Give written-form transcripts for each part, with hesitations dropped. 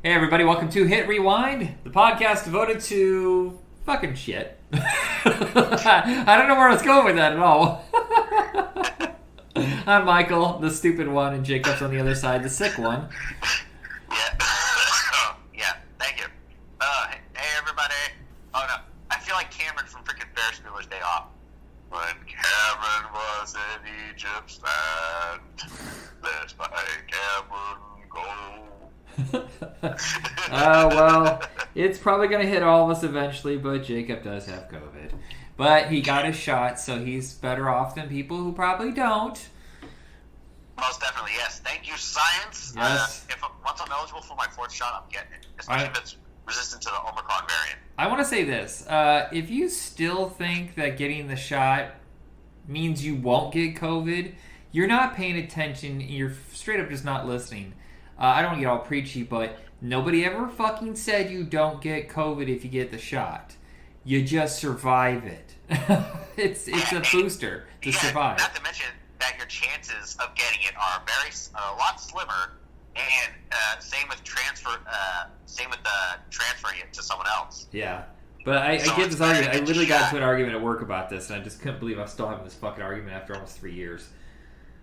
Hey everybody, welcome to Hit Rewind, the podcast devoted to fucking shit. I don't know where I was going with that at all. I'm Michael, the stupid one, and Jacob's on the other side, the sick one. Yeah, thank you. Hey everybody. Oh no, I feel like Cameron from freaking Ferris Bueller's Day Off. When Cameron was in Egypt's land, let's buy Cameron go. Well, it's probably going to hit all of us eventually, but Jacob does have COVID. But he got his shot, so he's better off than people who probably don't. Most definitely, yes. Thank you, science. Yes. Once I'm eligible for my fourth shot, I'm getting it. Especially if it's resistant to the Omicron variant. I want to say this. If you still think that getting the shot means you won't get COVID, you're not paying attention. You're straight up just not listening. I don't want to get all preachy, but nobody ever fucking said you don't get COVID if you get the shot. You just survive it. It's a booster to survive. Not to mention that your chances of getting it are a lot slimmer, and same with transferring it to someone else. Yeah. But I get this argument. I literally got into an argument at work about this, and I just couldn't believe I'm still having this fucking argument after almost 3 years.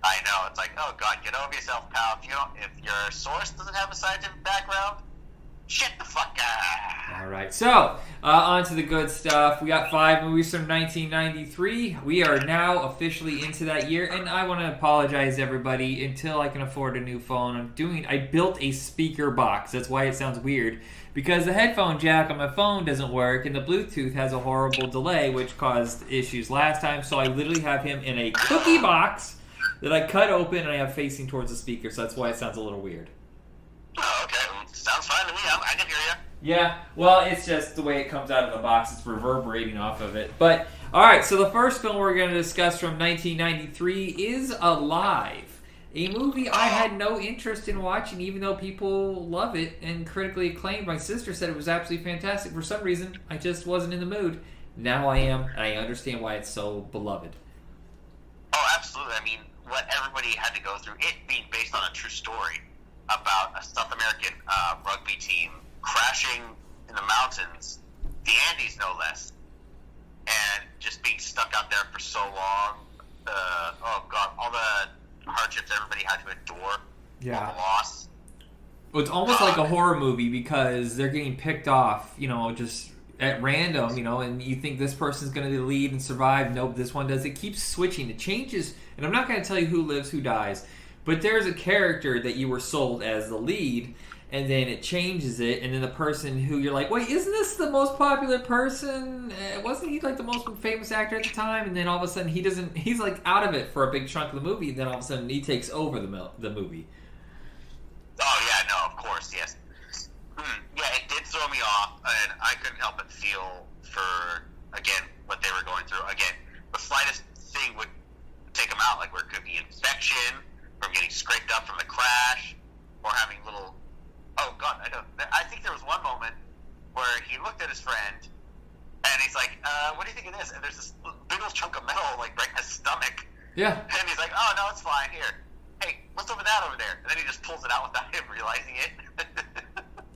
I know. It's like, oh God, get over yourself, pal. If your source doesn't have a scientific background, shit the fuck out. All right. So, on to the good stuff. We got 5 movies from 1993. We are now officially into that year, and I want to apologize, everybody. Until I can afford a new phone, I built a speaker box. That's why it sounds weird. Because the headphone jack on my phone doesn't work, and the Bluetooth has a horrible delay, which caused issues last time. So I literally have him in a cookie box that I cut open and I have facing towards the speaker, so that's why it sounds a little weird. Oh, okay. Sounds fine to me. I can hear you. Yeah, well, it's just the way it comes out of the box. It's reverberating off of it. But, alright, so the first film we're going to discuss from 1993 is Alive. A movie I had no interest in watching, even though people love it and critically acclaimed. My sister said it was absolutely fantastic. For some reason, I just wasn't in the mood. Now I am, and I understand why it's so beloved. Oh, absolutely. I mean, what everybody had to go through, it being based on a true story about a South American rugby team crashing in the mountains, the Andes no less, and just being stuck out there for so long. Oh God, all the hardships everybody had to endure. Yeah. All the loss. Well, it's almost like a horror movie because they're getting picked off, just at random, and you think this person's going to lead and survive. Nope, this one does. It keeps switching. It changes, and I'm not going to tell you who lives, who dies, but there's a character that you were sold as the lead, and then it changes it, and then the person who you're like, wait, isn't this the most popular person? Wasn't he like the most famous actor at the time? And then all of a sudden he's like out of it for a big chunk of the movie, and then all of a sudden he takes over the movie. Oh yeah, no, of course, yes. Yeah, it did throw me off, and I couldn't help but feel for, again, what they were going through. Again, the slightest thing would take them out, like where it could be infection from getting scraped up from the crash, or having little... Oh, God, I think there was one moment where he looked at his friend, and he's like, what do you think of this? And there's this big old chunk of metal, like, right in his stomach. Yeah. And he's like, oh, no, it's fine. Here. Hey, what's over that over there? And then he just pulls it out without him realizing it.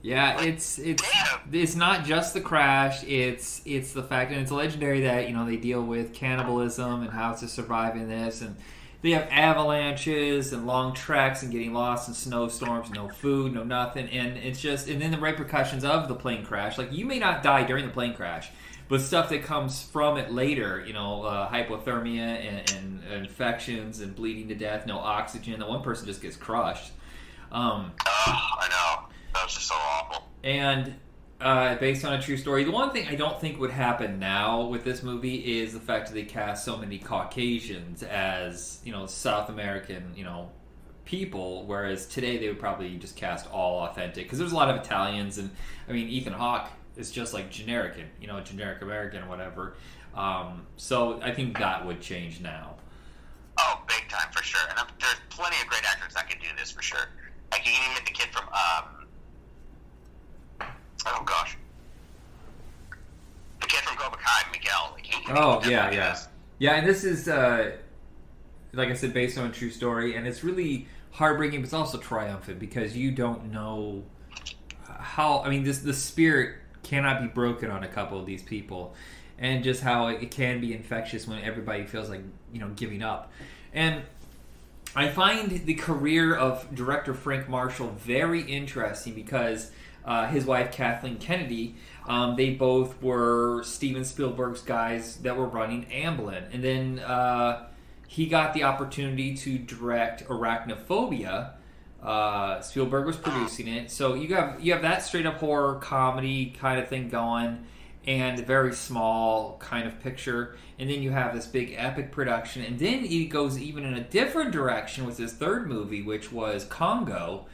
Yeah, it's not just the crash. It's the fact, and it's legendary that they deal with cannibalism and how to survive in this, and they have avalanches and long treks and getting lost in snowstorms, no food, no nothing, and it's just, and then the repercussions of the plane crash. Like, you may not die during the plane crash, but stuff that comes from it later, hypothermia and infections and bleeding to death, no oxygen. The one person just gets crushed. I know. That was just so awful. And based on a true story, the one thing I don't think would happen now with this movie is the fact that they cast so many Caucasians as, South American, people, whereas today they would probably just cast all authentic. Because there's a lot of Italians, and, Ethan Hawke is just like generic American or whatever. So I think that would change now. Oh, big time, for sure. And there's plenty of great actors that can do this, for sure. Like, you can get the kid from... oh gosh, the kid from Cobra Kai, Miguel. Yeah. And this is, like I said, based on a true story, and it's really heartbreaking, but it's also triumphant because you don't know how I mean this the spirit cannot be broken on a couple of these people, and just how it can be infectious when everybody feels like giving up. And I find the career of director Frank Marshall very interesting because his wife Kathleen Kennedy, they both were Steven Spielberg's guys that were running Amblin, and then he got the opportunity to direct Arachnophobia. Spielberg was producing it, so you have that straight up horror comedy kind of thing going, and a very small kind of picture, and then you have this big epic production, and then he goes even in a different direction with his third movie, which was Congo.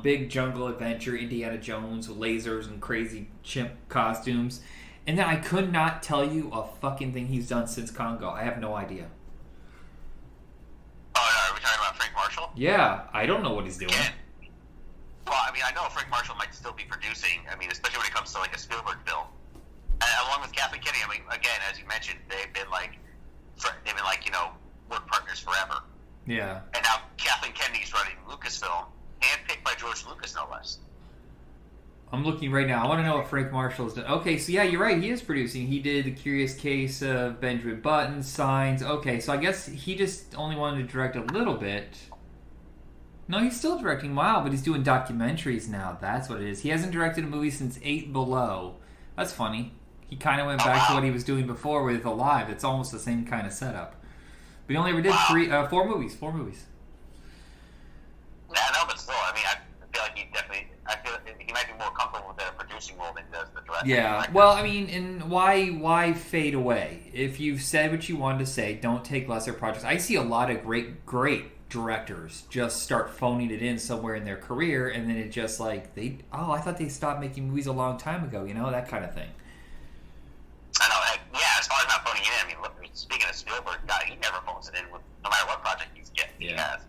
Big jungle adventure, Indiana Jones with lasers and crazy chimp costumes, and then I could not tell you a fucking thing he's done since Congo. I have no idea. Oh, no, are we talking about Frank Marshall? Yeah, I don't know what he's doing. Yeah. Well, I mean, I know Frank Marshall might still be producing. I mean, especially when it comes to like a Spielberg film. And along with Kathleen Kennedy, I mean, again, as you mentioned, they've been like work partners forever. Yeah. And now Kathleen Kennedy's running Lucasfilm, handpicked by George Lucas, no less. I'm looking right now. I want to know what Frank Marshall's done. Okay, so yeah, you're right. He is producing. He did The Curious Case of Benjamin Button, Signs. Okay, so I guess he just only wanted to direct a little bit. No, he's still directing. Wow, but he's doing documentaries now. That's what it is. He hasn't directed a movie since 8 Below. That's funny. He kind of went back to what he was doing before with Alive. It's almost the same kind of setup. But he only ever did 4 movies. 4 movies. Yeah, no, but still, I mean, I feel like he might be more comfortable with the producing role than he does the directing. Yeah, well, I mean, and why fade away? If you've said what you wanted to say, don't take lesser projects. I see a lot of great directors just start phoning it in somewhere in their career, and then it just like, I thought they stopped making movies a long time ago, that kind of thing. I know, yeah, as far as not phoning it in, I mean, look, speaking of Spielberg, God, he never phones it in no matter what project he has.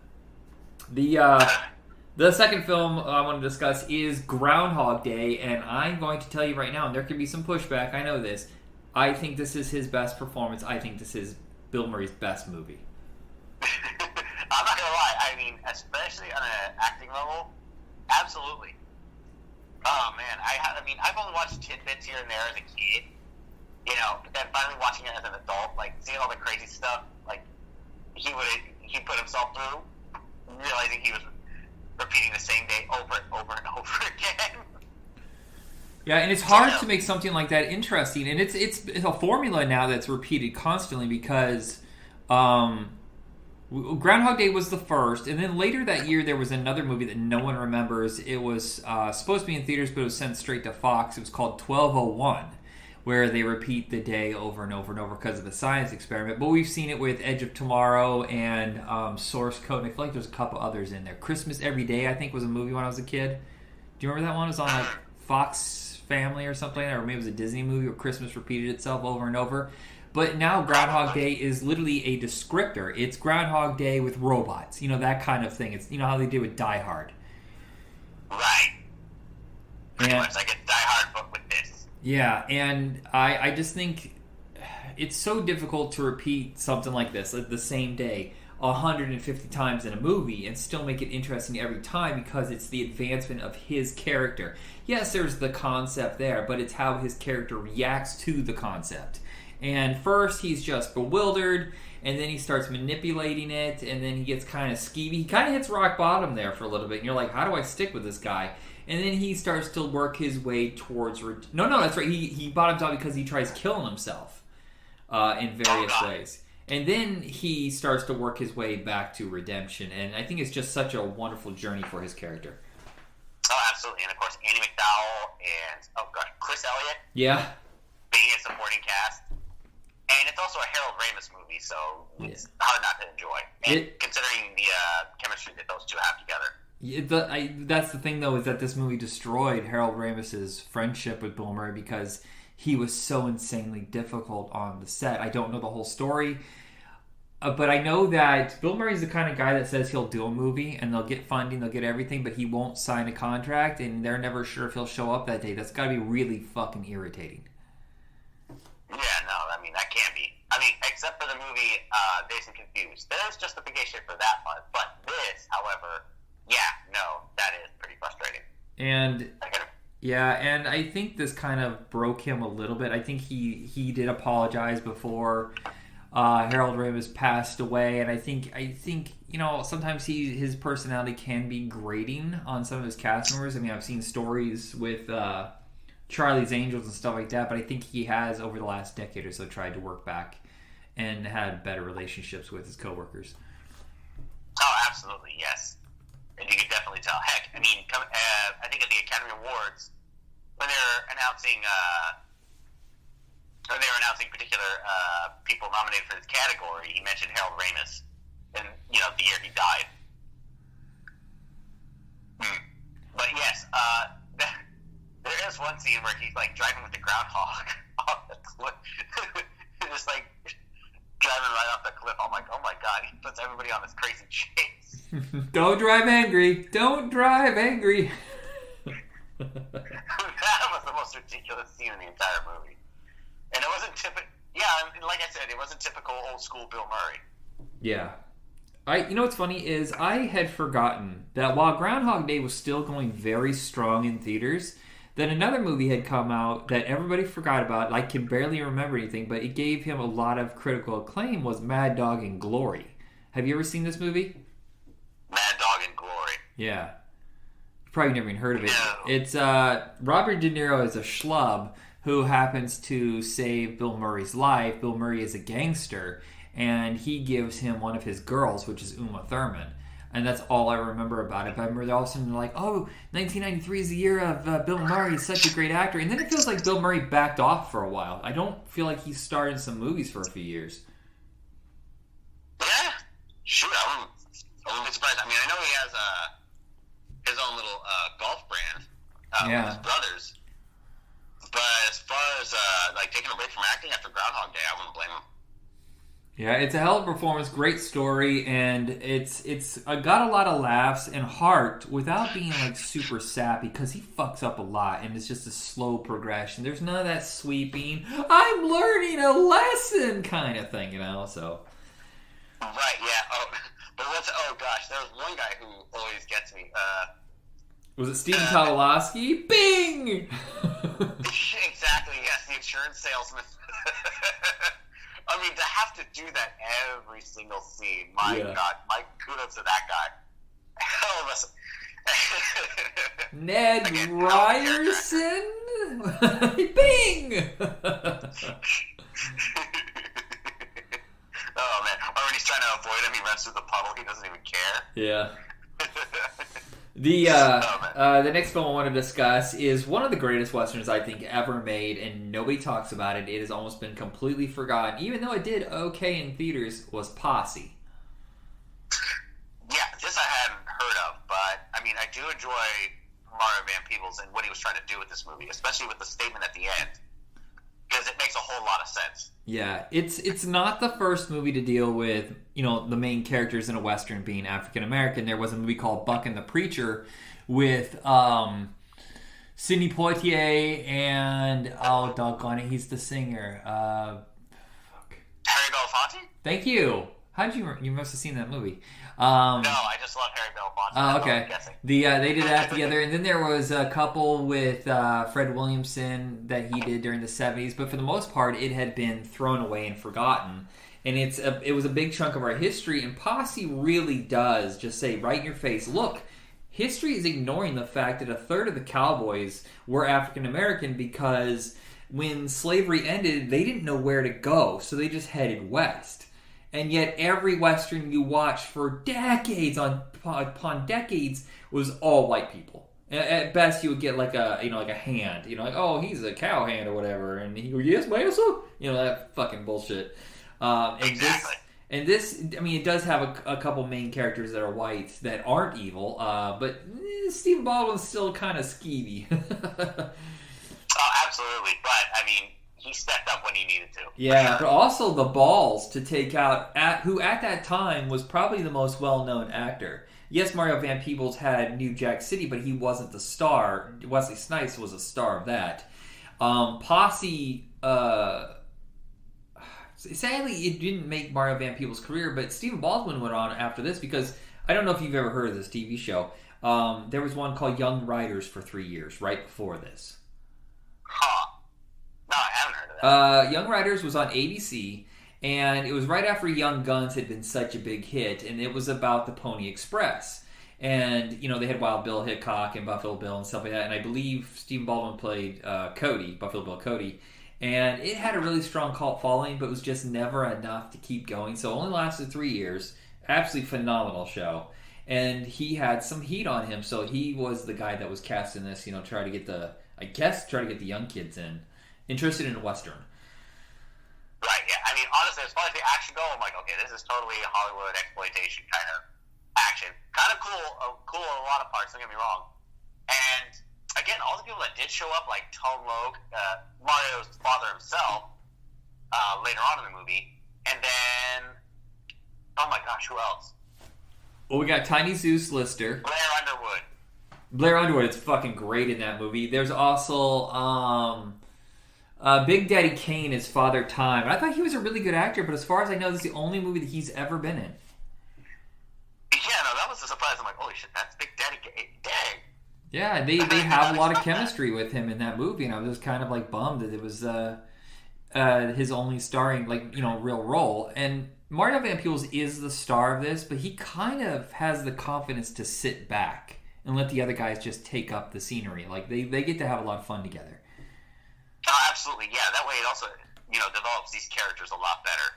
The second film I want to discuss is Groundhog Day, and I'm going to tell you right now, and there could be some pushback, I know this, I think this is his best performance. I think this is Bill Murray's best movie. I'm not going to lie, I mean, especially on an acting level, absolutely. Oh, man, I've only watched tidbits here and there as a kid, but then finally watching it as an adult, like, seeing all the crazy stuff, like, he put himself through, realizing he was repeating the same day over and over and over again. Yeah, and it's hard to make something like that interesting, and it's a formula now that's repeated constantly because Groundhog Day was the first, and then later that year there was another movie that no one remembers. It was supposed to be in theaters, but it was sent straight to Fox. It was called 1201, where they repeat the day over and over and over because of the science experiment. But we've seen it with Edge of Tomorrow and Source Code, and I feel like there's a couple others in there. Christmas Every Day, I think, was a movie when I was a kid. Do you remember that one? It was on like Fox Family or something, or maybe it was a Disney movie where Christmas repeated itself over and over. But now Groundhog Day is literally a descriptor. It's Groundhog Day with robots, that kind of thing. It's how they did with Die Hard. Right. Pretty much like a Die Hard, but with this. Yeah, and I just think it's so difficult to repeat something like this, like the same day, 150 times in a movie and still make it interesting every time because it's the advancement of his character. Yes, there's the concept there, but it's how his character reacts to the concept. And first he's just bewildered, and then he starts manipulating it, and then he gets kind of skeevy. He kind of hits rock bottom there for a little bit, and you're like, how do I stick with this guy? And then he starts to work his way towards... No, that's right. He bottoms out because he tries killing himself in various ways. And then he starts to work his way back to redemption, and I think it's just such a wonderful journey for his character. Oh, absolutely. And, of course, Andy McDowell and, Chris Elliott. Yeah. Being a supporting cast. And it's also a Harold Ramis movie, so it's hard not to enjoy. And considering the chemistry that those two have together. That's the thing, though, is that this movie destroyed Harold Ramis's friendship with Bill Murray because he was so insanely difficult on the set. I don't know the whole story, but I know that Bill Murray's the kind of guy that says he'll do a movie, and they'll get funding, they'll get everything, but he won't sign a contract, and they're never sure if he'll show up that day. That's got to be really fucking irritating. Yeah, no, I mean, that can't be. I mean, except for the movie Dazed and Confused. There's justification for that part. But this, however, yeah, no, that is pretty frustrating. And Yeah, and I think this kind of broke him a little bit. I think he did apologize before Harold Ramis passed away, and I think sometimes his personality can be grating on some of his cast members. I mean, I've seen stories with Charlie's Angels and stuff like that, but I think he has over the last decade or so tried to work back and had better relationships with his coworkers. Oh, absolutely, yes. And you can definitely tell. Heck, I mean, I think at the Academy Awards, when they're announcing particular people nominated for this category, he mentioned Harold Ramis, and the year he died. But yes, there is one scene where he's like driving with the Groundhog off the cliff, just like driving right off the cliff. I'm like, oh my god, he puts everybody on this crazy chase. Don't drive angry. Don't drive angry. That was the most ridiculous scene in the entire movie. And it wasn't typical. Yeah, like I said, it wasn't typical old school Bill Murray. Yeah. What's funny is I had forgotten that while Groundhog Day was still going very strong in theaters, then another movie had come out that everybody forgot about. I can barely remember anything, but it gave him a lot of critical acclaim, was Mad Dog and Glory. Have you ever seen this movie? Mad Dog and Glory. Yeah. You've probably never even heard of it. No. It's Robert De Niro is a schlub who happens to save Bill Murray's life. Bill Murray is a gangster, and he gives him one of his girls, which is Uma Thurman. And that's all I remember about it. But I remember all of a sudden they're like, oh, 1993 is the year of Bill Murray. He's such a great actor. And then it feels like Bill Murray backed off for a while. I don't feel like he starred in some movies for a few years. Yeah, sure. I wouldn't be surprised. I mean, I know he has his own little golf brand with his brothers. But as far as taking a break from acting after Groundhog Day, I wouldn't blame him. Yeah, it's a hell of a performance, great story, and it's got a lot of laughs and heart without being like super sappy, because he fucks up a lot and it's just a slow progression. There's none of that sweeping, I'm learning a lesson kind of thing, so. Right, yeah. But gosh, there was one guy who always gets me. Was it Stephen Tobolowsky? Bing! Exactly, yes, the insurance salesman. I mean, to have to do that every single scene, my God, my kudos to that guy. Hell of a... Ned Ryerson? Bing! Oh, man. Or when he's trying to avoid him, he runs through the puddle. He doesn't even care. Yeah. The next film I want to discuss is one of the greatest westerns I think ever made, and nobody talks about it. It has almost been completely forgotten, even though it did okay in theaters, was Posse. Yeah, this I hadn't heard of, but I mean, I do enjoy Mario Van Peebles and what he was trying to do with this movie, especially with the statement at the end, because it makes a whole lot of sense. Yeah, it's not the first movie to deal with, the main characters in a Western being African American. There was a movie called Buck and the Preacher with Sidney Poitier and, oh, doggone it, he's the singer. Harry Belafonte? Thank you. You must have seen that movie. No, I just love Harry Belafonte. Oh, okay. They did that together, and then there was a couple with Fred Williamson that he did during the 70s, but for the most part, it had been thrown away and forgotten. And it was a big chunk of our history, and Posse really does just say right in your face, look, history is ignoring the fact that a third of the cowboys were African American because when slavery ended, they didn't know where to go, so they just headed west. And yet every Western you watched for decades upon decades was all white people. At best, you would get like a hand, like, oh, he's a cowhand or whatever, and he goes, yes, ma'am, that fucking bullshit. Exactly. This, I mean, it does have a couple main characters that are white that aren't evil, but Stephen Baldwin's still kind of skeevy. Oh, absolutely, but I mean, he stepped up when he needed to. Yeah, but also the balls to take out who at that time was probably the most well-known actor. Yes, Mario Van Peebles had New Jack City, but he wasn't the star. Wesley Snipes was a star of that. Posse, sadly, it didn't make Mario Van Peebles' career, but Stephen Baldwin went on after this because I don't know if you've ever heard of this TV show. There was one called Young Riders for 3 years, right before this. Huh. No, I haven't heard of that. Young Riders was on ABC, and it was right after Young Guns had been such a big hit, and it was about the Pony Express. And, you know, they had Wild Bill Hickok and Buffalo Bill and stuff like that, and I believe Stephen Baldwin played Buffalo Bill Cody. And it had a really strong cult following, but was just never enough to keep going. So it only lasted 3 years. Absolutely phenomenal show. And he had some heat on him, so he was the guy that was cast in this, you know, try to get the young kids interested in a Western. Right, yeah. I mean, honestly, as far as the action go, I'm like, okay, this is totally Hollywood exploitation kind of action. Kind of cool in a lot of parts, don't get me wrong. And, again, all the people that did show up, like Tone Loc, Mario's father himself, later on in the movie. And then, oh my gosh, who else? Well, we got Tiny Zeus Lister. Blair Underwood is fucking great in that movie. There's also Big Daddy Kane as Father Time. I thought he was a really good actor, but as far as I know, this is the only movie that he's ever been in. Yeah, no, that was a surprise. I'm like, holy shit, that's Big Daddy Kane. Dang. Yeah, they have a lot of chemistry with him in that movie, and I was just kind of like bummed that it was his only starring, like, you know, real role. And Mario Van Peebles is the star of this, but he kind of has the confidence to sit back and let the other guys just take up the scenery. Like, they get to have a lot of fun together. Oh, absolutely, yeah. That way it also, you know, develops these characters a lot better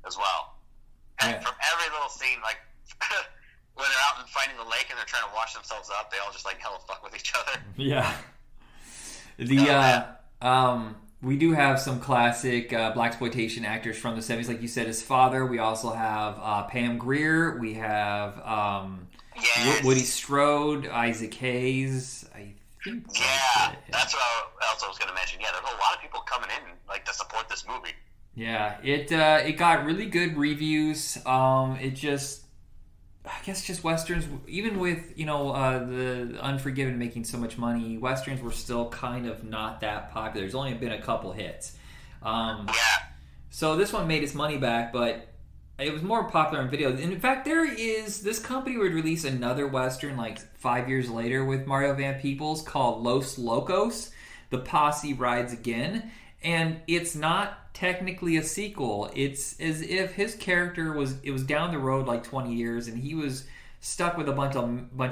as well. And from every little scene, like, when they're out and fighting the lake and they're trying to wash themselves up, they all just, like, hella fuck with each other. Yeah. We do have some classic blaxploitation actors from the 70s, like you said, his father. We also have Pam Grier. We have Woody Strode, Isaac Hayes. I think that's what else I was going to mention. Yeah, there's a lot of people coming in like to support this movie. Yeah, it got really good reviews. I guess just Westerns, even with, you know, the Unforgiven making so much money, Westerns were still kind of not that popular. There's only been a couple hits. So this one made its money back, but it was more popular in videos. And in fact, this company would release another Western like 5 years later with Mario Van Peebles called Los Locos, The Posse Rides Again. And it's not technically a sequel. It's as if his character was down the road like 20 years and he was stuck with a bunch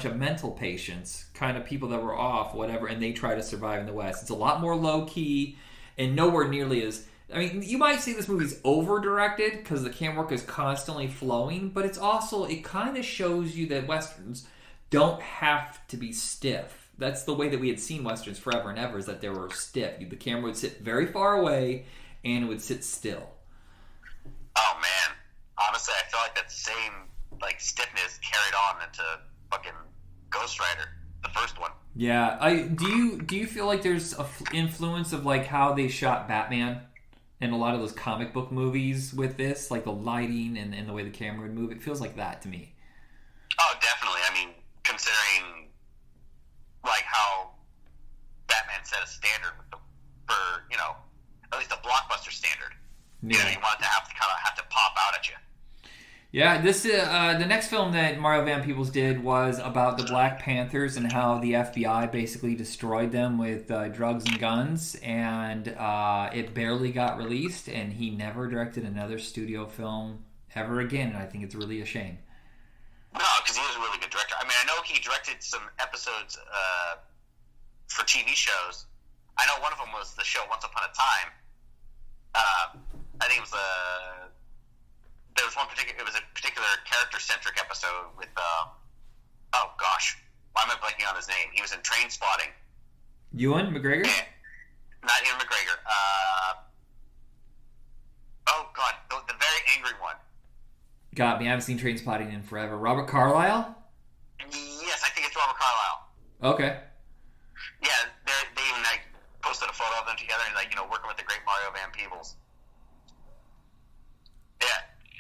of mental patients, kind of people that were off, whatever, and they try to survive in the West. It's a lot more low-key and nowhere nearly as... I mean, you might say this movie's over-directed because the camera work is constantly flowing, but it's also... It kind of shows you that Westerns don't have to be stiff. That's the way that we had seen Westerns forever and ever, is that they were stiff. The camera would sit very far away and it would sit still. Oh, man. Honestly, I feel like that same like stiffness carried on into fucking Ghost Rider, the first one. Yeah. Do you feel like there's an influence of like how they shot Batman and a lot of those comic book movies with this? Like the lighting and the way the camera would move? It feels like that to me. Oh, definitely. I mean, considering... like how Batman set a standard for, you know, at least a blockbuster standard. Yeah. You know, you want it to have to pop out at you. Yeah, this the next film that Mario Van Peebles did was about the Black Panthers and how the FBI basically destroyed them with drugs and guns, and it barely got released, and he never directed another studio film ever again, and I think it's really a shame. No, because he was a really good director. I mean, I know he directed some episodes for TV shows. I know one of them was the show Once Upon a Time. I think it was there was one particular. It was a particular character-centric episode with. Oh gosh, why am I blanking on his name? He was in Train Spotting. Ewan McGregor? Yeah, not Ewan McGregor. Oh god, the very angry one. Got me. I haven't seen Train Spotting in forever. Robert Carlyle? Yes, I think it's Robert Carlyle. Okay. Yeah, they even like posted a photo of them together and like, you know, working with the great Mario Van Peebles. Yeah,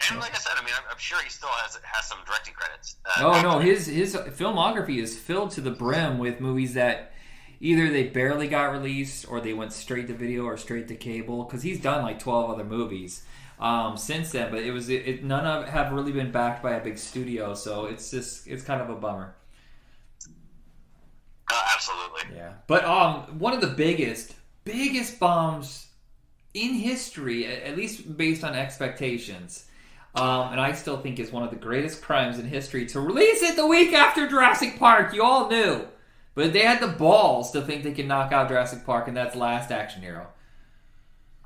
and like I said, I mean, I'm sure he still has some directing credits. No, his filmography is filled to the brim with movies that either they barely got released or they went straight to video or straight to cable, because he's done like 12 other movies. since then. But none of have really been backed by a big studio, so it's kind of a bummer. Absolutely. Yeah, but one of the biggest bombs in history, at least based on expectations, and I still think is one of the greatest crimes in history, to release it the week after Jurassic Park. You all knew, but they had the balls to think they could knock out Jurassic Park, and that's Last Action Hero.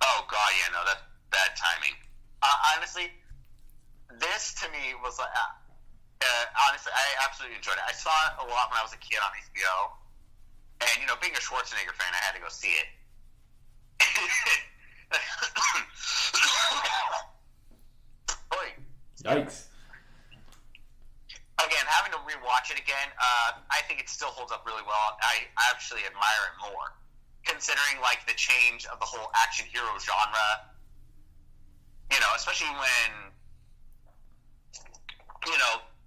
Oh god, yeah, no, that's bad timing. Honestly, this to me was like, honestly, I absolutely enjoyed it. I saw it a lot when I was a kid on HBO, and being a Schwarzenegger fan, I had to go see it. Yikes. Again, having to rewatch it again, I think it still holds up really well. I actually admire it more, considering like the change of the whole action hero genre. Especially when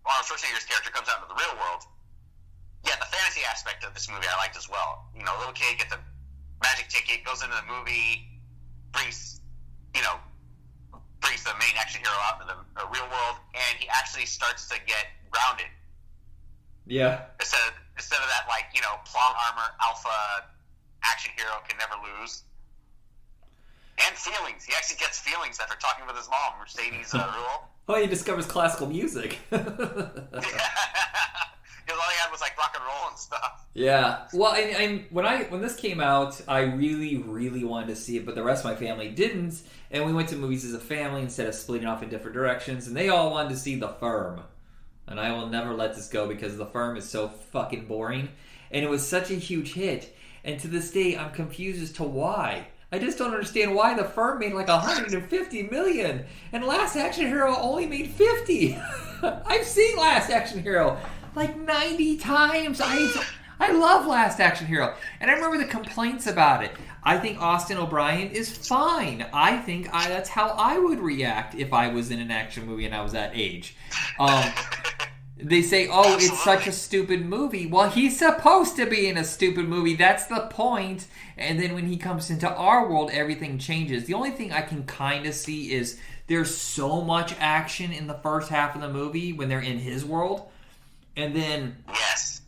Arnold Schwarzenegger's character comes out into the real world. Yeah, the fantasy aspect of this movie I liked as well. Little kid gets a magic ticket, goes into the movie, brings the main action hero out into the real world, and he actually starts to get grounded. Yeah. Instead of that, plot armor alpha action hero can never lose. And feelings. He actually gets feelings after talking with his mom, Mercedes Rule. Oh, he discovers classical music. Yeah. Because all he had was rock and roll and stuff. Yeah. Well, and when this came out, I really, really wanted to see it, but the rest of my family didn't. And we went to movies as a family instead of splitting off in different directions. And they all wanted to see The Firm. And I will never let this go because The Firm is so fucking boring. And it was such a huge hit. And to this day, I'm confused as to why. I just don't understand why The Firm made $150 million and Last Action Hero only made $50. I've seen Last Action Hero 90 times. I love Last Action Hero, and I remember the complaints about it. I think Austin O'Brien is fine. I think that's how I would react if I was in an action movie and I was that age. They say, oh, it's such a stupid movie. Well, he's supposed to be in a stupid movie. That's the point. And then when he comes into our world, everything changes. The only thing I can kind of see is there's so much action in the first half of the movie when they're in his world. And then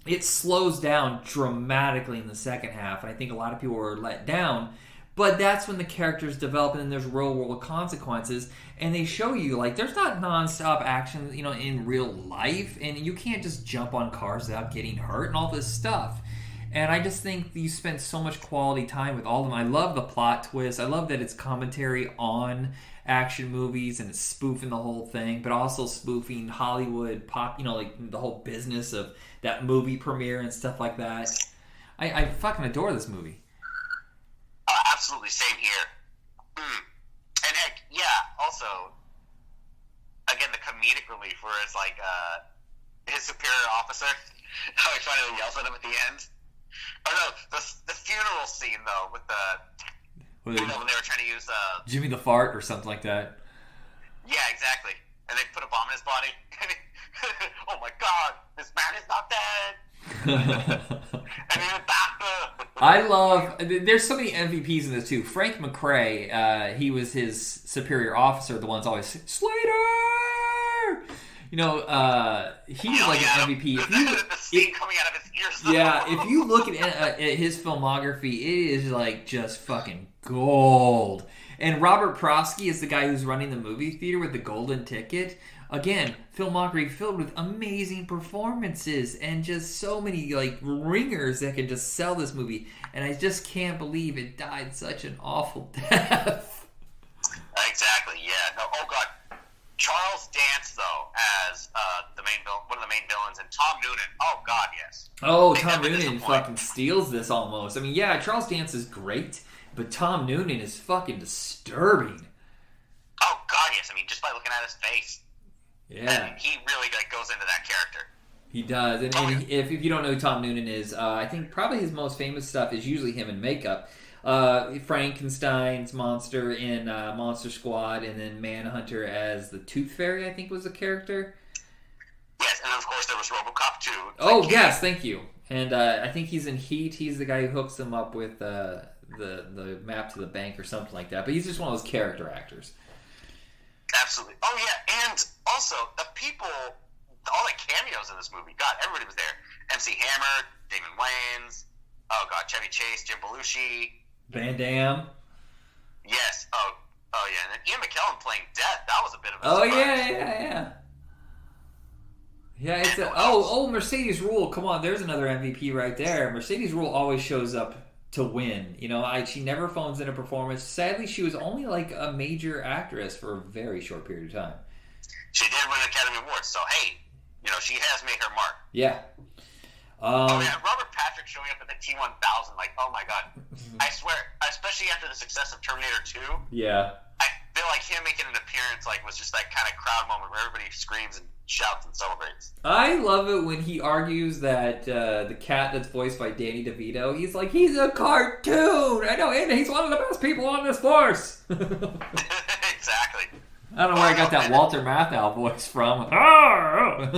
it slows down dramatically in the second half. And I think a lot of people were let down. But that's when the characters develop and then there's real world consequences. And they show you, there's not nonstop action, in real life. And you can't just jump on cars without getting hurt and all this stuff. And I just think you spend so much quality time with all of them. I love the plot twist. I love that it's commentary on action movies and it's spoofing the whole thing, but also spoofing Hollywood pop, the whole business of that movie premiere and stuff like that. I fucking adore this movie. Absolutely, same here. And heck, yeah, also, again, the comedic relief where it's his superior officer, how he finally yells at him at the end. Oh no, the funeral scene though, with when they were trying to use Jimmy the Fart or something like that. Yeah, exactly. And they put a bomb in his body. Oh my god, this man is not dead. And he was back. I love. There's so many MVPs in this too. Frank McRae, he was his superior officer. The one's always Slater. He's like an MVP. The steam coming out of his ears. Yeah, if you look at his filmography, it is just fucking gold. And Robert Prosky is the guy who's running the movie theater with the golden ticket. Again, filmography filled with amazing performances and just so many ringers that can just sell this movie. And I just can't believe it died such an awful death. Exactly. Yeah. No. Oh god. Charles Dance though as one of the main villains, and Tom Noonan. Oh god, yes. Oh, Tom Noonan fucking steals this almost. I mean, yeah, Charles Dance is great, but Tom Noonan is fucking disturbing. Oh god, yes. I mean, just by looking at his face. Yeah. And he really goes into that character. He does. And if you don't know who Tom Noonan is, I think probably his most famous stuff is usually him in makeup. Frankenstein's monster in Monster Squad, and then Manhunter as the Tooth Fairy, I think was the character. Yes, and of course there was RoboCop 2. Oh, yes, thank you. And I think he's in Heat. He's the guy who hooks him up with the map to the bank or something like that. But he's just one of those character actors. Absolutely. Oh yeah, and also the people, all the cameos in this movie. God, everybody was there. MC Hammer, Damon Wayans. Oh god, Chevy Chase, Jim Belushi, Van Damme. Yes. Oh yeah. And then Ian McKellen playing Death. That was a bit of a Oh surprise. yeah. Yeah, it's And a, Mercedes Rule. Come on, there's another MVP right there. Mercedes Rule always shows up to win. You know, she never phones in a performance. Sadly, she was only like a major actress for a very short period of time. She did win an Academy Award, so hey, you know, she has made her mark. Yeah. Oh yeah, Robert Patrick showing up at the T-1000, like, oh my god. I swear, especially after the success of Terminator 2, yeah, I feel like him making an appearance like was just that kind of crowd moment where everybody screams and shouts and celebrates. I love it when he argues that the cat that's voiced by Danny DeVito, he's like, he's a cartoon. I know, and he's one of the best people on this force. Exactly. I don't know where I got that Walter Matthau voice from. Yeah.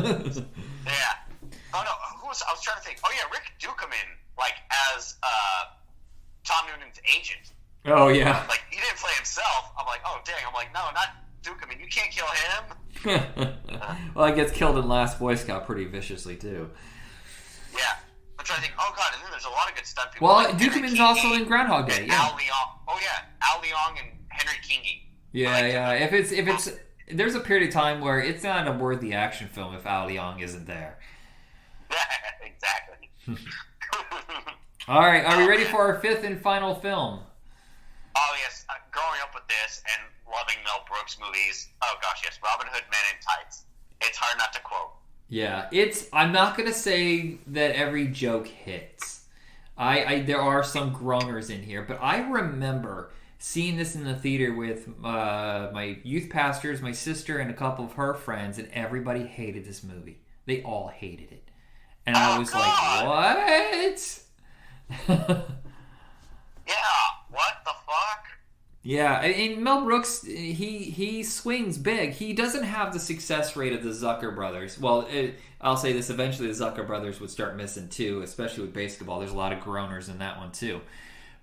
Oh no, I was trying to think. Oh yeah, Rick Dukeman, like as Tom Noonan's agent. Oh yeah. Like he didn't play himself. I'm like, oh dang. I'm like, no, not Dukeman. You can't kill him. Well, he gets killed in Last Boy Scout pretty viciously too. Yeah. I'm trying to think. Oh god, and then there's a lot of good stunt people. Well, like Dukeman's also in Groundhog Day. Yeah. Al Leong. Oh yeah, Al Leong and Henry Kingi. Yeah, like, yeah. If it's there's a period of time where it's not a worthy action film if Al Leong isn't there. Yeah, exactly. All right, are we ready for our fifth and final film? Oh yes, growing up with this and loving Mel Brooks movies. Oh gosh, yes, Robin Hood Men in Tights. It's hard not to quote. Yeah, I'm not gonna say that every joke hits. There are some groaners in here, but I remember seeing this in the theater with my youth pastors, my sister, and a couple of her friends, and everybody hated this movie. They all hated it. And I was like, what? Yeah, what the fuck? Yeah, and Mel Brooks, he swings big. He doesn't have the success rate of the Zucker brothers. Well, I'll say this, eventually the Zucker brothers would start missing too, especially with basketball. There's a lot of groaners in that one too.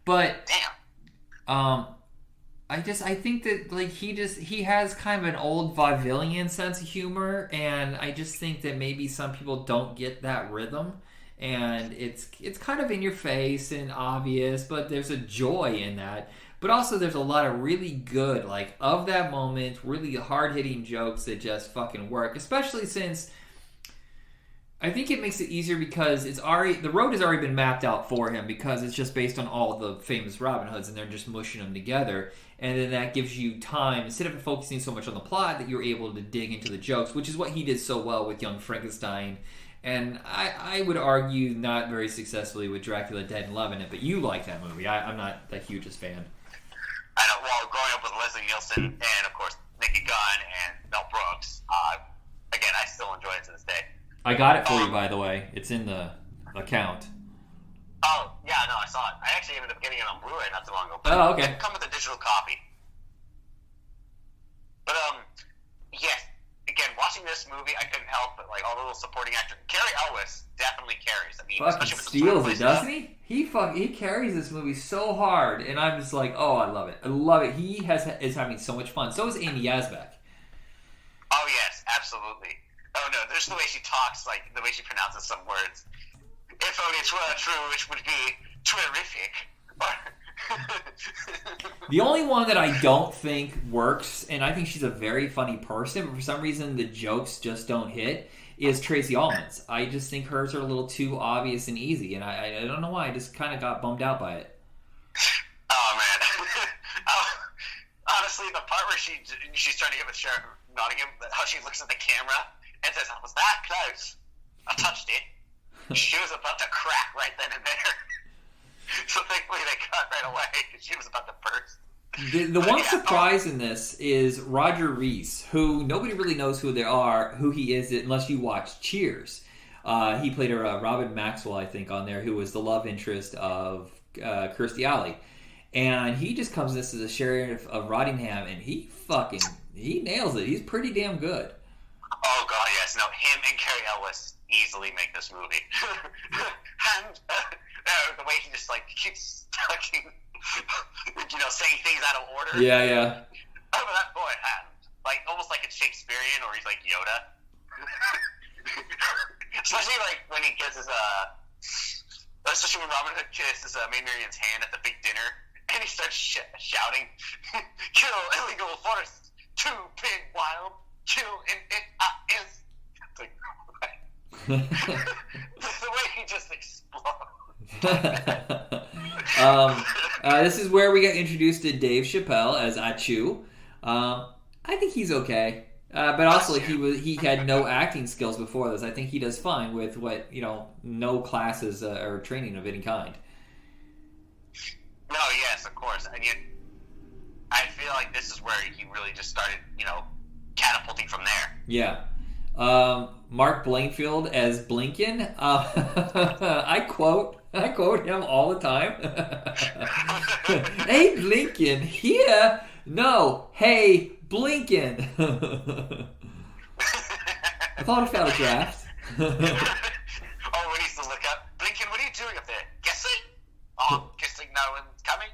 But damn. I think that like he has kind of an old vaudevillian sense of humor, and I just think that maybe some people don't get that rhythm, and it's kind of in your face and obvious, but there's a joy in that. But also there's a lot of really good, like, of that moment, really hard-hitting jokes that just fucking work, especially since I think it makes it easier because the road has already been mapped out for him because it's just based on all the famous Robin Hoods and they're just mushing them together. And then that gives you time, instead of focusing so much on the plot, that you're able to dig into the jokes, which is what he did so well with Young Frankenstein. And I would argue not very successfully with Dracula Dead and Loving It, but you like that movie. I'm not the hugest fan. I know, well, growing up with Leslie Nielsen and, of course, Naked Gun and Mel Brooks, again, I still enjoy it to this day. I got it for you, by the way. It's in the account. Oh, yeah, no, I saw it. I actually ended up getting it on Blu-ray not too long ago. Oh, okay. It didn't come with a digital copy. But, yes, again, watching this movie, I couldn't help but, like, all the little supporting actors. Cary Elwes definitely carries. I mean, fucking steals it, doesn't he? He carries this movie so hard, and I'm just like, oh, I love it. I love it. He is having so much fun. So is Amy Yazbek. Oh, yes, absolutely. Oh, no, there's the way she talks, like, the way she pronounces some words. If only it were true, which would be terrific. The only one that I don't think works, and I think she's a very funny person, but for some reason the jokes just don't hit, is Tracy Ullman's. I just think hers are a little too obvious and easy, and I don't know why. I just kind of got bummed out by it. Oh, man. Honestly, the part where she's trying to get with Sheriff Nottingham, how she looks at the camera and says, I was that close. I touched it. She was about to crack right then and there. So thankfully they cut right away because she was about to burst. The one surprise in this is Roger Reese, who nobody really knows who he is unless you watch Cheers. He played Robin Maxwell, I think, on there, who was the love interest of Kirstie Alley. And he just comes this as a sheriff of Rottingham, and he nails it. He's pretty damn good. Oh, God, yes. No, him and Cary Elwes easily make this movie. And the way he just, like, keeps talking, saying things out of order. Yeah, yeah. Oh, that boy, hand. like almost like it's Shakespearean, or he's like Yoda. Especially like when he kisses especially when Robin Hood kisses Maid Marian's hand at the big dinner, and he starts shouting, "Kill illegal forests, too big wild, kill in it is." It's like, the way he just explodes. This is where we get introduced to Dave Chappelle as Achu. I think he's okay. But also, he had no acting skills before this. I think he does fine with no classes or training of any kind. No, yes, of course. And yet, I feel like this is where he really just started, catapulting from there. Yeah. Mark Blankfield as Blinken. I quote him all the time. Hey, Blinken, here. No, hey, Blinken. I thought I found a draft. Oh, we need to look up. Blinken, what are you doing up there? Guessing? Oh, guessing no one's coming?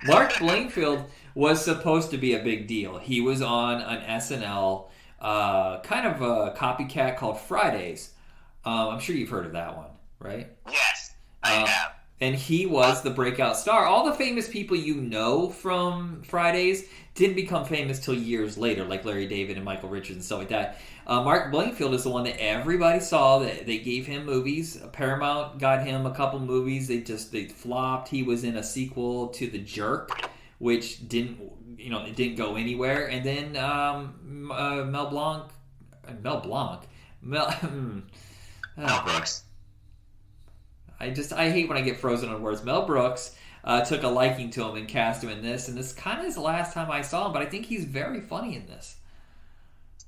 Mark Blankfield was supposed to be a big deal. He was on an SNL kind of a copycat called Fridays. I'm sure you've heard of that one, right? Yes, I have. And he was the breakout star. All the famous people you know from Fridays didn't become famous till years later, like Larry David and Michael Richards and stuff like that. Mark Blankfield is the one that everybody saw. That they gave him movies. Paramount got him a couple movies. They flopped. He was in a sequel to The Jerk, which didn't go anywhere. And then Mel Brooks. I hate when I get frozen on words. Mel Brooks took a liking to him and cast him in this, and this kind of is the last time I saw him, but I think he's very funny in this.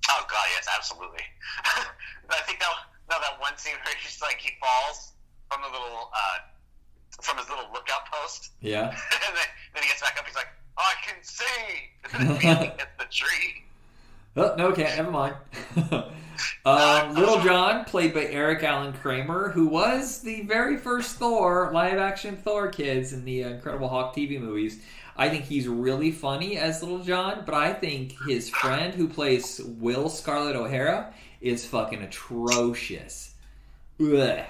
Oh God, yes, absolutely. I think that one scene where he falls from from his little lookout post. Yeah. And then he gets back up. He's like, "I can see," and then immediately hits the tree. Oh, no, can't. Never mind. Little John, played by Eric Allen Kramer, who was the very first live-action Thor kids in the Incredible Hulk TV movies. I think he's really funny as Little John, but I think his friend who plays Will Scarlett O'Hara is fucking atrocious. Ugh.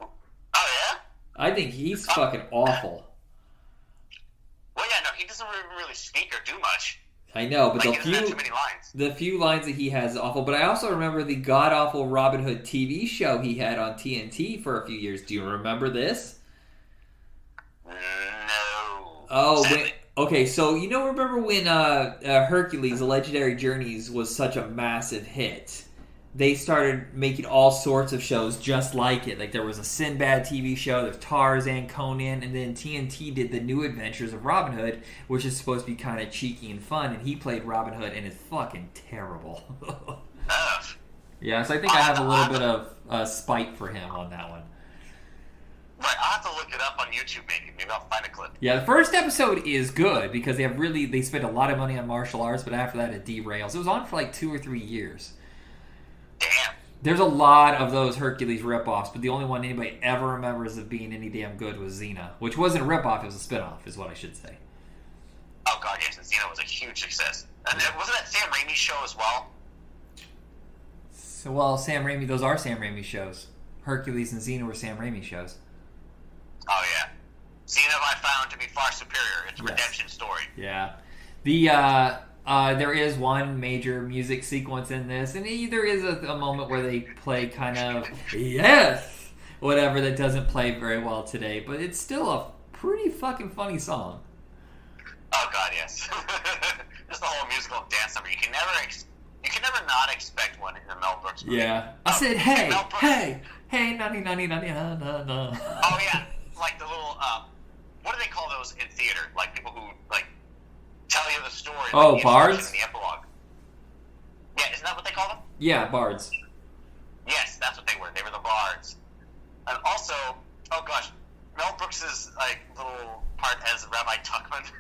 Oh, yeah? I think he's fucking awful. Well, yeah, no, he doesn't really speak or do much. I know, but he doesn't have too many lines. The few lines that he has is awful. But I also remember the god-awful Robin Hood TV show he had on TNT for a few years. Do you remember this? No. Oh, okay. So remember when Hercules: The Legendary Journeys was such a massive hit? They started making all sorts of shows just like it. Like there was a Sinbad TV show, there's Tarzan, Conan, and then TNT did the New Adventures of Robin Hood, which is supposed to be kind of cheeky and fun, and he played Robin Hood, and it's fucking terrible. Yeah, so I think I have a little bit of spite for him on that one. Right, I'll have to look it up on YouTube maybe I'll find a clip. Yeah, the first episode is good because they spent a lot of money on martial arts, but after that it derails. It was on for like 2 or 3 years. Damn. There's a lot of those Hercules ripoffs, but the only one anybody ever remembers of being any damn good was Xena, which wasn't a ripoff, it was a spinoff, is what I should say. Oh God, yes, and Xena was a huge success. And wasn't that Sam Raimi's show as well? So, well, Sam Raimi, those are Sam Raimi shows. Hercules and Xena were Sam Raimi shows. Oh yeah, Xena I found to be far superior. It's a redemption story. Yeah, there is one major music sequence in this, and there is a moment where they play kind of whatever that doesn't play very well today, but it's still a pretty fucking funny song. Oh God, yes. Just the whole musical dance number. You can never not expect one in a Mel Brooks movie. Yeah, I said hey, nanny, na. Oh yeah, like the little what do they call those in theater? Like people who tell you the story. Oh, like the bards? in the epilogue. Yeah, isn't that what they call them? Yeah, bards. Yes, that's what they were. They were the bards. And also, oh gosh, Mel Brooks's little part as Rabbi Tuckman.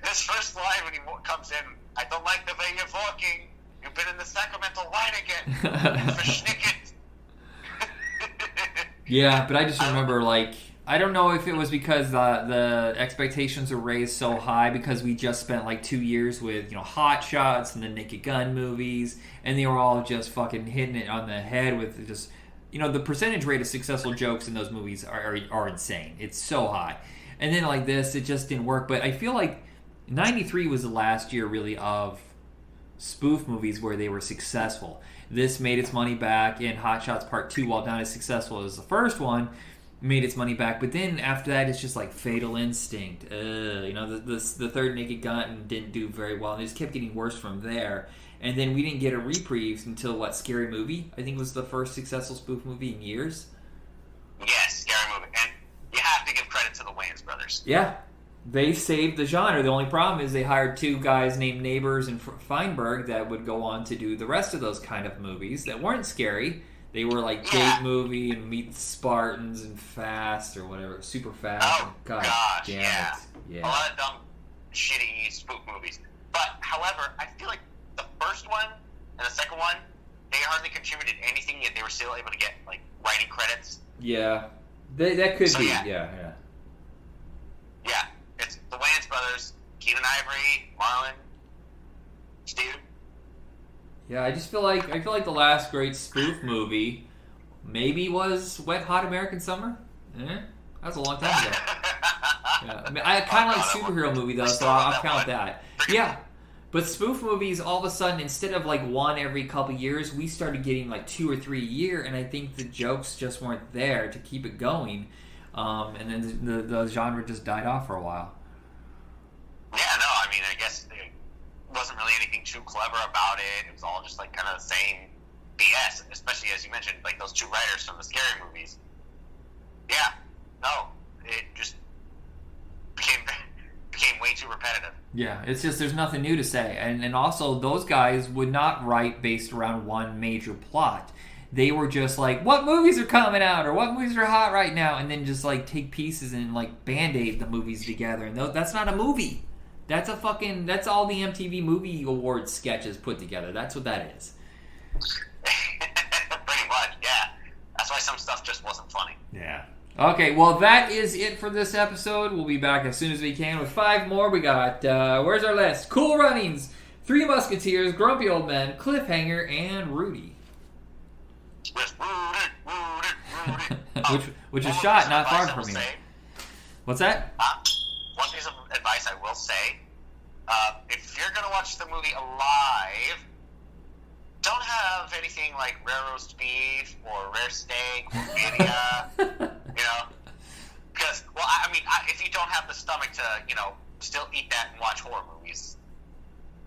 His first line when he comes in, "I don't like the way you're walking. You've been in the sacramental wine again. Verschnicket." Yeah, but I just remember I don't know if it was because the expectations were raised so high because we just spent like 2 years with, Hot Shots and the Naked Gun movies, and they were all just fucking hitting it on the head with just, the percentage rate of successful jokes in those movies are insane. It's so high. And then like this, it just didn't work. But I feel like 93 was the last year really of spoof movies where they were successful. This made its money back, and Hot Shots Part 2, while not as successful as the first one, made its money back. But then after that, it's just like Fatal Instinct. The third Naked Gun didn't do very well, and it just kept getting worse from there. And then we didn't get a reprieve until, Scary Movie? I think was the first successful spoof movie in years. Yes, Scary Movie. And you have to give credit to the Wayans brothers. Yeah. They saved the genre. The only problem is they hired two guys named Neighbors and Feinberg that would go on to do the rest of those kind of movies that weren't scary. They were like Date Movie and Meet the Spartans and Fast or whatever. Super Fast. Oh, gosh, damn yeah. it. Yeah. A lot of dumb, shitty spoof movies. But, however, I feel like the first one and the second one, they hardly contributed anything, yet they were still able to get, writing credits. Yeah. That could be. Yeah. Yeah. It's the Wayans brothers, Keenan Ivory, Marlon, Steve. Yeah, I just feel like the last great spoof movie maybe was Wet Hot American Summer. That was a long time ago. Yeah. I mean, I kind of like superhero movie though, so I'll count that. Yeah, but spoof movies all of a sudden, instead of one every couple years, we started getting 2 or 3 a year, and I think the jokes just weren't there to keep it going, and then the genre just died off for a while. Yeah, no, I mean, I guess there wasn't really anything too clever about it. It was all just kind of the same BS, especially as you mentioned, those two writers from the Scary Movies. Yeah, no, it just became way too repetitive. Yeah, it's just there's nothing new to say, and also those guys would not write based around one major plot. They were just what movies are coming out or what movies are hot right now, and then just take pieces and band-aid the movies together. And that's not a movie. That's that's all the MTV Movie Awards sketches put together. That's what that is. Pretty much, yeah. That's why some stuff just wasn't funny. Yeah. Okay, well, that is it for this episode. We'll be back as soon as we can with 5 more. We got, where's our list? Cool Runnings, Three Musketeers, Grumpy Old Men, Cliffhanger, and Rudy. which is shot not far from me. What's that? One piece of advice I will say, if you're going to watch the movie Alive, don't have anything like rare roast beef or rare steak or birria, because, if you don't have the stomach to, still eat that and watch horror movies.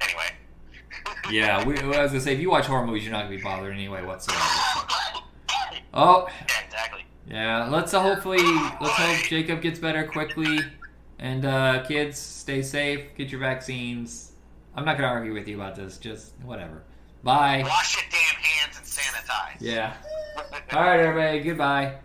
Anyway. Yeah, I was going to say, if you watch horror movies, you're not going to be bothered anyway whatsoever. Oh. Yeah, exactly. Yeah, let's hope Jacob gets better quickly. And kids, stay safe, get your vaccines. I'm not going to argue with you about this, just whatever. Bye. Wash your damn hands and sanitize. Yeah. All right, everybody, goodbye.